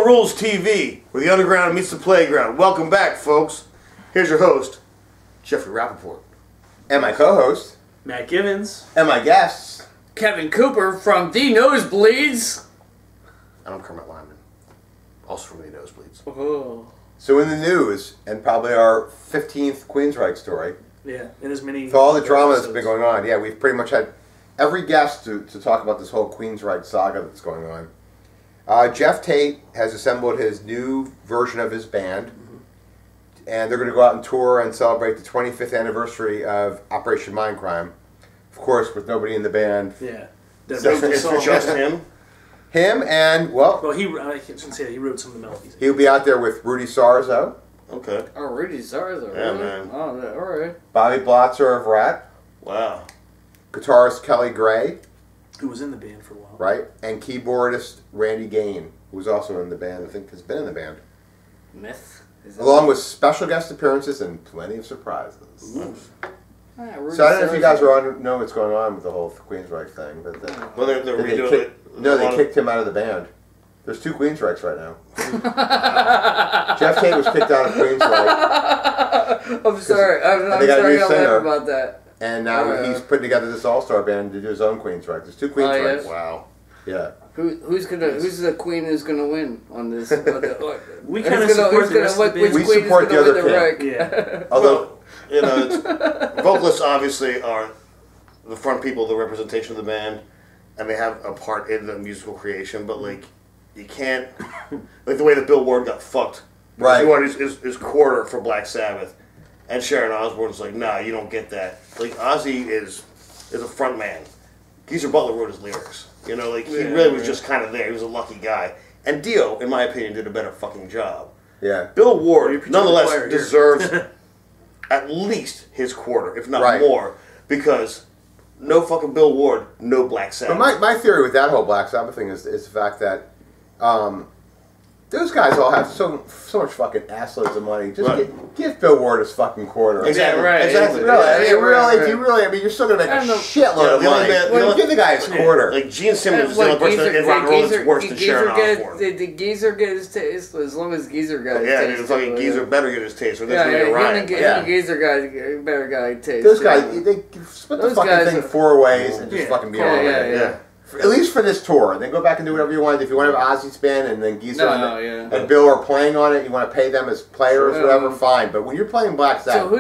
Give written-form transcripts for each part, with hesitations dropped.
Rules TV, where the underground meets the playground. Welcome back, folks. Here's your host, Jeffrey Rappaport. And my co-host, Matt Givens. and my guests, Kevin Cooper from Thee Nosebleeds. And I'm Kermit Lyman, also from Thee Nosebleeds. Oh. So in the news, and probably our 15th Queensrÿche story, Yeah, and as many... with all the drama that's been going on, yeah, we've pretty much had every guest to talk about this whole Queensrÿche saga that's going on. GEOFF TATE has assembled his new version of his band, and they're going to go out and tour and celebrate the 25th anniversary of Operation Mindcrime. Of course, with nobody in the band. Yeah. So it's just him? Him and, well, I shouldn't say that, he wrote some of the melodies. he'll be out there with Rudy Sarzo, Okay. Oh, Rudy Sarzo. Yeah, really? man. Oh, alright. Bobby Blotzer of RATT, Wow. guitarist Kelly Gray, Who was in the band for a while. right, and keyboardist Randy Gane, who's also in the band, I think has been in the band. Myth. Along with special guest appearances and plenty of surprises. Rudy So I don't know if you guys Sarzo. know what's going on with the whole Queensrÿche thing, but Well, they're they redoing kicked, it. no, they kicked him out of the band. There's two Queensrÿches right now. GEOFF TATE was kicked out of Queensrÿche, I'm sorry. I'm they got a sorry new I singer. laugh about that. and now he's putting together this all-star band to do his own Queensrÿche. There's two Queensrÿches. yes. Wow. Yeah. Who's the queen who's gonna win on this? We kind of support the rest of the band. We support the other camp. Yeah. Although, You know, vocalists obviously are the front people, the representation of the band, and they have a part in the musical creation, but, like, you can't... Like, the way that Bill Ward got fucked. Right. He wanted his quarter for Black Sabbath, and Sharon Osbourne's like, nah, you don't get that. Like, Ozzy is a front man. Geezer Butler wrote his lyrics. You know, like, he really was just kind of there. He was a lucky guy. And Dio, in my opinion, did a better fucking job. yeah. Bill Ward, nonetheless, choir here. deserves at least his quarter, if not Right. more, because no fucking Bill Ward, no Black Sabbath. But my theory with that whole Black Sabbath thing is the fact that those guys all have so much fucking assloads of money. Just give Bill Ward his fucking quarter. Exactly. Yeah, right. Exactly. Really, I mean, right. if you really, I mean, you're still gonna make a I don't know. shitload of Yeah, the only money. man- Well, give the guy his quarter. Like, Gene Simmons is the only person in rock and roll that's worse than Sharon Osbourne. Did Geezer get his taste? As long as Geezer got his Yeah, taste. dude, fucking Geezer better get his taste, or there's Yeah, gonna be a riot. Yeah. Geezer got better got his taste. Those guys, they split the Those fucking guys thing are- 4 ways and just Yeah. fucking be Yeah, on with yeah, it. Yeah. At least for this tour. Then go back and do whatever you want. If you want to have Ozzy's band and then Geezer and Bill are playing on it, you want to pay them as players, Sure. whatever, fine. But when you're playing Black So Sabbath,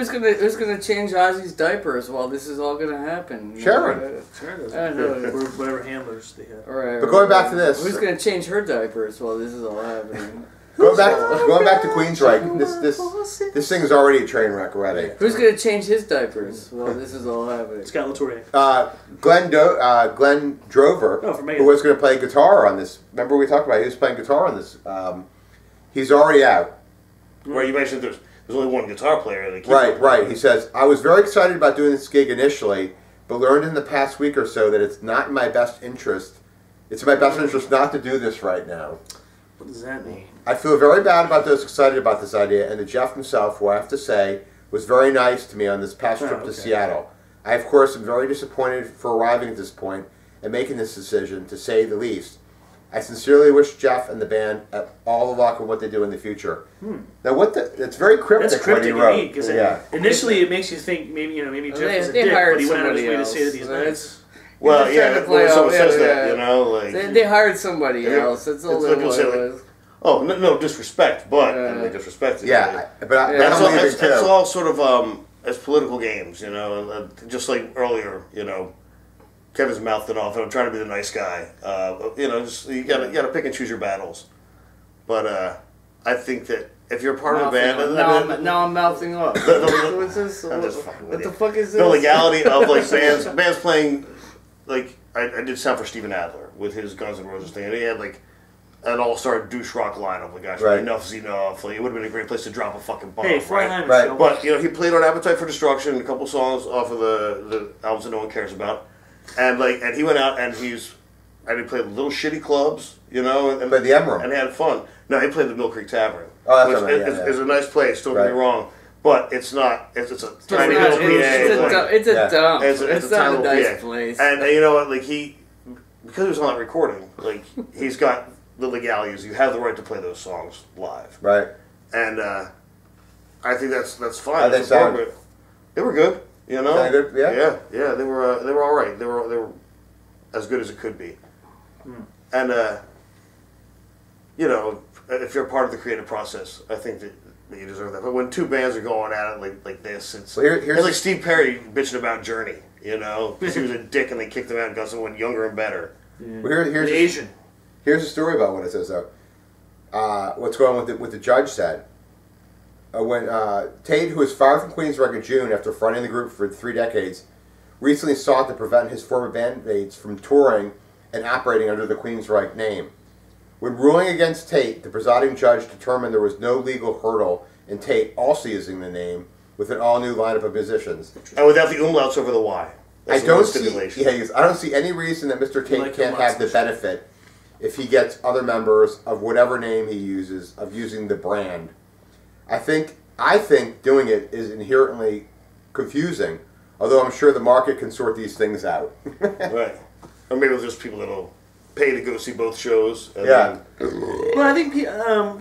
who's gonna change Ozzy's diapers while this is all gonna happen? Sharon. Sure does. I know. Or whatever handlers they have. All right, But going back to this- who's gonna change her diapers while this is all happening? going back to Queensrÿche, this thing is already a train wreck already. Who's gonna change his diapers while this is all happening? Scott Latour. Glenn Drover, Oh, from who was going to play guitar on this. Remember we talked about he was playing guitar on this. He's already out. Where you mentioned there's only one guitar player. And the Right, keyboard right. player. He says, I was very excited about doing this gig initially, but learned in the past week or so that it's not in my best interest. It's in my best interest not to do this right now. What does that mean? I feel very bad about those excited about this idea, and the Jeff himself, who I have to say, was very nice to me on this past trip to Seattle. I, of course, am very disappointed for arriving at this point and making this decision, to say the least. I sincerely wish Jeff and the band all the luck in what they do in the future. Now, it's very cryptic. That's cryptic what he wrote. because Yeah. initially it makes you think maybe Jeff was a they dick, hired but he went out of his way to somebody say that he's else. nice. Well, He's just trying yeah, to play when someone out, says yeah, that, yeah. you know, like... They hired somebody Yeah. else. That's all It's it like you'll say, was. like, oh, no disrespect, but... and they disrespected Yeah, but That's I'm all, leaving too. that's all sort of as political games, you know, and just like earlier, you know, Kevin's mouthed it off, and I'm trying to be the nice guy. You know, just you gotta pick and choose your battles. But I think that if you're part of a band, Now I'm mouthing off. What's this? I'm just fucking with What the you. fuck is this? The legality of like bands playing, like I did sound for Steven Adler with his Guns N' Roses thing, and he had like an all-star douche rock lineup. Like, guys, Right. enough's enough. Like, it would have been a great place to drop a fucking bomb. Hey, right? Freiheim Right. show. But you know, he played on Appetite for Destruction, a couple songs off of the albums that no one cares about, and he went out and he played little shitty clubs, you know, and But the Emerald. and had fun. No, he played the Mill Creek Tavern, Oh, that's which right, yeah, is a nice place. Don't get me Right. wrong, but it's not. It's a tiny not- little PA. It's a Yeah. dump. It's It's a not tiny a little nice PA. place. And you know what? Like because he was on that recording, like he's got the legalities. You have the right to play those songs live, Right. and I think that's fine. How'd they sound? They were good. You know. Sound good? Yeah. Yeah. They were all right. They were as good as it could be. And you know, if you're part of the creative process, I think that you deserve that. But when two bands are going at it like this, it's like Steve Perry bitching about Journey. You know, because he was a dick and they kicked him out and got someone younger and better. Yeah. Well, here's Asian. Here's a story about what it says though. What's going on with what the judge said. When Tate, who was fired from Queensrÿche in June after fronting the group for 3 decades, recently sought to prevent his former bandmates from touring and operating under the Queensrÿche name. When ruling against Tate, the presiding judge determined there was no legal hurdle in Tate also using the name with an all-new lineup of musicians. And without the umlauts over the Y. That's I don't see any reason that Mr. Tate can't have the benefit, if he gets other members of whatever name he uses, of using the brand. I think doing it is inherently confusing, although I'm sure the market can sort these things out. Right. Or maybe there's people that'll pay to go see both shows. And Yeah. Well, I think you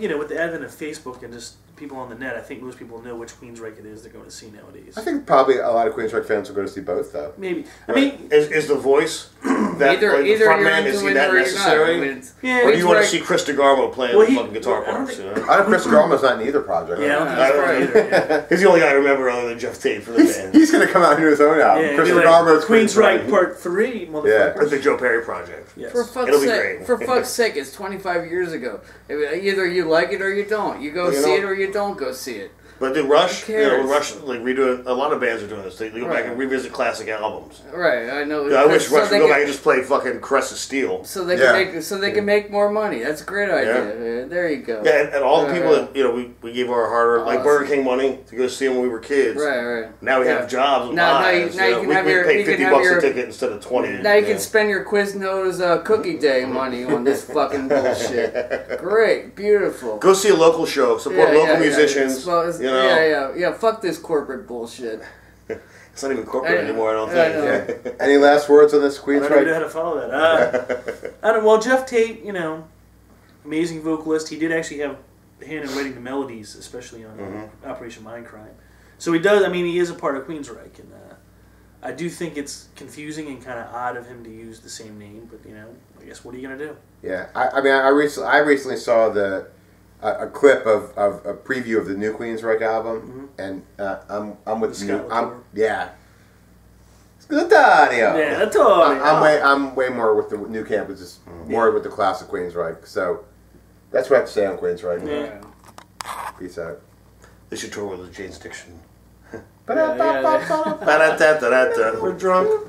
know, with the advent of Facebook and just people on the net, I think most people know which Queensrÿche it is they're going to see nowadays. I think probably a lot of Queensrÿche fans will go to see both, though. Maybe. I Right. mean, is the voice that Either the front you're man, is into he it that or you're not. necessary? I mean, yeah. Or do you want to Queensrÿche- see Chris DeGarmo playing Well, the he- fucking guitar I don't parts? think- You know? I know Chris Garma's not in either project. yeah, I don't I think don't that's right either. Yeah. He's the only guy I remember other than Geoff Tate for the band. He's going to come out and do his own album. Yeah, Chris it'd be Garma's Queensrÿche Part 3, motherfucker. With the Joe Perry project. Yes. For fuck's It'll be sake! great. For fuck's sake! It's 25 years ago. I mean, either you like it or you don't. You go You see know- it or you don't go see it. But the Rush, Who you know, cares? Rush, like redo a lot of bands are doing this. They go back and revisit classic albums. Right? I know. I wish so Rush they would go can- back and just play fucking Crest of Steel. So they Yeah. can make more money. That's a great idea. There you go. Yeah, and all the people that, you know, we gave our hard, like Burger King money to go see them when we were kids. Right. Now we have jobs and Now you lives. can have we your- pay you can $50 have your- a ticket instead of 20. Now you can spend your Quiznos Cookie Day money on this fucking bullshit. Great, beautiful. Go see a local show. Support local musicians. Well, you know, yeah. Fuck this corporate bullshit. it's not even corporate anymore. I don't I think. know. Yeah. Any last words on this I don't know Queensrÿche? how to follow that. I don't. Well, Geoff Tate, you know, amazing vocalist. He did actually have a hand in writing the melodies, especially on Operation Mindcrime. So he does. I mean, he is a part of Queensrÿche, and I do think it's confusing and kind of odd of him to use the same name. But you know, I guess what are you gonna do? Yeah, I mean, I recently saw a clip of a preview of the new Queensrÿche album, and I'm with the new. It's good audio. Yeah, that's all. I'm way more with the new camp, which is more with the classic Queensrÿche. So that's what I have to say on Queensrÿche. Yeah. Peace out. They should tour with the Jane's Addiction. Yeah. We're drunk.